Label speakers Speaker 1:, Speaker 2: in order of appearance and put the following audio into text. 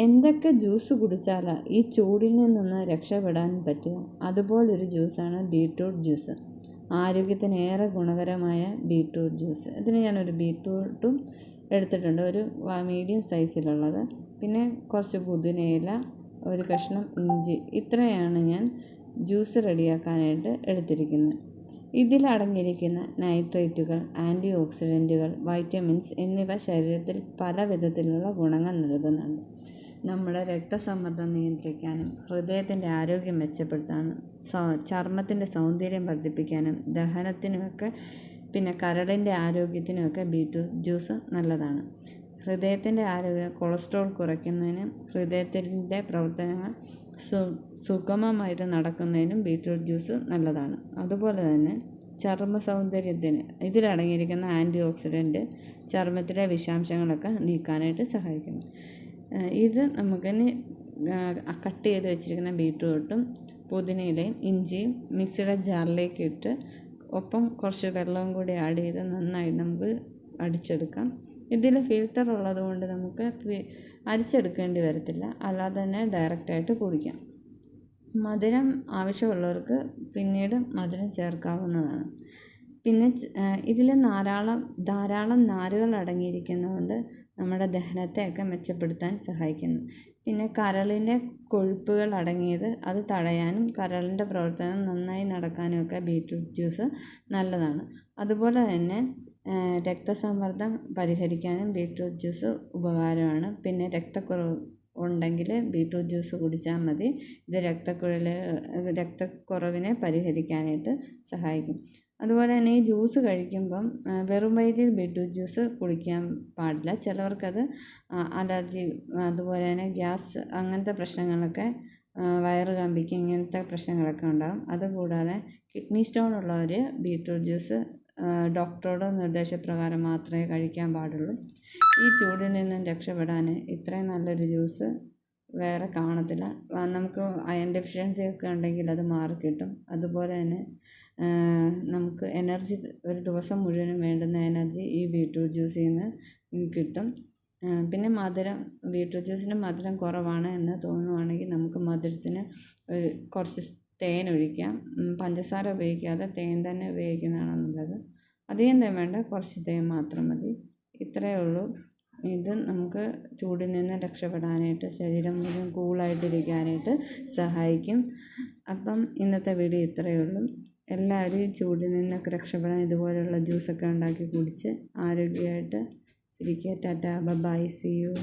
Speaker 1: എന്തൊക്കെ ജ്യൂസ് കുടിച്ചാലാണ് ഈ ചൂടിൽ നിന്നൊന്ന് രക്ഷപ്പെടാൻ പറ്റുക? അതുപോലൊരു ജ്യൂസാണ് ബീട്രൂട്ട് ജ്യൂസ്. ആരോഗ്യത്തിന് ഏറെ ഗുണകരമായ ബീട്രൂട്ട് ജ്യൂസ്. ഇതിന് ഞാനൊരു ബീട്രൂട്ടും എടുത്തിട്ടുണ്ട്, ഒരു മീഡിയം സൈസിലുള്ളത്. പിന്നെ കുറച്ച് പുതിനയില, ഒരു കഷ്ണം ഇഞ്ചി. ഇത്രയാണ് ഞാൻ ജ്യൂസ് റെഡിയാക്കാനായിട്ട് എടുത്തിരിക്കുന്നത്. ഇതിലടങ്ങിയിരിക്കുന്ന നൈട്രേറ്റുകൾ, ആൻറ്റി ഓക്സിഡൻറ്റുകൾ, വൈറ്റമിൻസ് എന്നിവ ശരീരത്തിൽ പല വിധത്തിലുള്ള ഗുണങ്ങൾ നൽകുന്നുണ്ട്. നമ്മുടെ രക്തസമ്മർദ്ദം നിയന്ത്രിക്കാനും ഹൃദയത്തിൻ്റെ ആരോഗ്യം മെച്ചപ്പെടുത്താനും ചർമ്മത്തിൻ്റെ സൗന്ദര്യം വർദ്ധിപ്പിക്കാനും ദഹനത്തിനുമൊക്കെ പിന്നെ കരളിൻ്റെ ആരോഗ്യത്തിനുമൊക്കെ ബീട്രൂട്ട് ജ്യൂസ് നല്ലതാണ്. ഹൃദയത്തിൻ്റെ ആരോഗ്യം, കൊളസ്ട്രോൾ കുറയ്ക്കുന്നതിനും ഹൃദയത്തിൻ്റെ പ്രവർത്തനങ്ങൾ സുഗമമായിട്ട് നടക്കുന്നതിനും ബീട്രൂട്ട് ജ്യൂസ് നല്ലതാണ്. അതുപോലെ തന്നെ ചർമ്മ സൗന്ദര്യത്തിന് ഇതിലടങ്ങിയിരിക്കുന്ന ആൻറ്റി ഓക്സിഡൻറ്റ് ചർമ്മത്തിലെ വിഷാംശങ്ങളൊക്കെ നീക്കാനായിട്ട് സഹായിക്കുന്നു. ഇത് നമുക്കിനി കട്ട് ചെയ്ത് വെച്ചിരിക്കുന്ന ബീട്രൂട്ടും പുതിനയിലയും ഇഞ്ചിയും മിക്സിയുടെ ജാറിലേക്ക് ഇട്ട് ഒപ്പം കുറച്ച് വെള്ളവും കൂടി ആഡ് ചെയ്ത് നന്നായി നമുക്ക് അടിച്ചെടുക്കാം. ഇതിൽ ഫിൽറ്റർ ഉള്ളത് കൊണ്ട് നമുക്ക് അരിച്ചെടുക്കേണ്ടി വരത്തില്ല, അല്ലാതെ തന്നെ ഡയറക്റ്റായിട്ട് കുടിക്കാം. മധുരം ആവശ്യമുള്ളവർക്ക് പിന്നീട് മധുരം ചേർക്കാവുന്നതാണ്. പിന്നെ ഇതിൽ ധാരാളം നാരുകൾ അടങ്ങിയിരിക്കുന്നതുകൊണ്ട് നമ്മുടെ ദഹനത്തെയൊക്കെ മെച്ചപ്പെടുത്താൻ സഹായിക്കുന്നു. പിന്നെ കരളിൻ്റെ കൊഴുപ്പുകൾ അടങ്ങിയത് അത് തടയാനും കരളിൻ്റെ പ്രവർത്തനം നന്നായി നടക്കാനും ഒക്കെ ബീട്രൂട്ട് ജ്യൂസ് നല്ലതാണ്. അതുപോലെ തന്നെ രക്തസമ്മർദ്ദം പരിഹരിക്കാനും ബീട്രൂട്ട് ജ്യൂസ് ഉപകാരമാണ്. പിന്നെ രക്തക്കുറവ് ഉണ്ടെങ്കിൽ ബീട്രൂട്ട് ജ്യൂസ് കുടിച്ചാൽ മതി. ഇത് രക്തക്കുറവിനെ പരിഹരിക്കാനായിട്ട് സഹായിക്കും. അതുപോലെ തന്നെ ഈ ജ്യൂസ് കഴിക്കുമ്പം വെറും വയറ്റിൽ ബീട്രൂട്ട് ജ്യൂസ് കുടിക്കാൻ പാടില്ല. ചിലവർക്കത് അലർജി, അതുപോലെ തന്നെ ഗ്യാസ്, അങ്ങനത്തെ പ്രശ്നങ്ങളൊക്കെ, വയറ് കമ്പിക്ക്, ഇങ്ങനത്തെ പ്രശ്നങ്ങളൊക്കെ ഉണ്ടാകും. അതുകൂടാതെ കിഡ്നി സ്റ്റോൺ ഉള്ളവർ ബീട്രൂട്ട് ജ്യൂസ് ഡോക്ടറുടെ നിർദ്ദേശപ്രകാരം മാത്രമേ കഴിക്കാൻ പാടുള്ളൂ. ഈ ചൂടിൽ നിന്നും രക്ഷപ്പെടാൻ ഇത്രയും നല്ലൊരു ജ്യൂസ് വേറെ കാണത്തില്ല. നമുക്ക് അയൺ ഡെഫിഷ്യൻസി ഒക്കെ ഉണ്ടെങ്കിൽ അത് മാറിക്കിട്ടും. അതുപോലെ തന്നെ നമുക്ക് എനർജി, ഒരു ദിവസം മുഴുവനും വേണ്ടുന്ന എനർജി ഈ ബീട്രൂട്ട് ജ്യൂസിൽ നിന്ന് കിട്ടും. പിന്നെ മധുരം, ബീട്രൂട്ട് ജ്യൂസിന് മധുരം കുറവാണ് എന്ന് തോന്നുവാണെങ്കിൽ നമുക്ക് മധുരത്തിന് കുറച്ച് തേൻ ഒഴിക്കാം. പഞ്ചസാര ഉപയോഗിക്കാതെ തേൻ തന്നെ ഉപയോഗിക്കുന്നതാണ് നല്ലത്. അധികം തേൻ വേണ്ട, കുറച്ച് തേൻ മാത്രം മതി. ഇത്രയേ ഉള്ളൂ. ഇത് നമുക്ക് ചൂടിൽ നിന്ന് രക്ഷപ്പെടാനായിട്ട്, ശരീരം മുഴുവൻ കൂളായിട്ടിരിക്കാനായിട്ട് സഹായിക്കും. അപ്പം ഇന്നത്തെ വീഡിയോ ഇത്രയേ ഉള്ളൂ. എല്ലാവരും ഈ ചൂടിൽ നിന്നൊക്കെ രക്ഷപ്പെടാൻ ഇതുപോലെയുള്ള ജ്യൂസൊക്കെ ഉണ്ടാക്കി കുടിച്ച് ആരോഗ്യമായിട്ട് ഇരിക്കുക. Tata, bye, see U.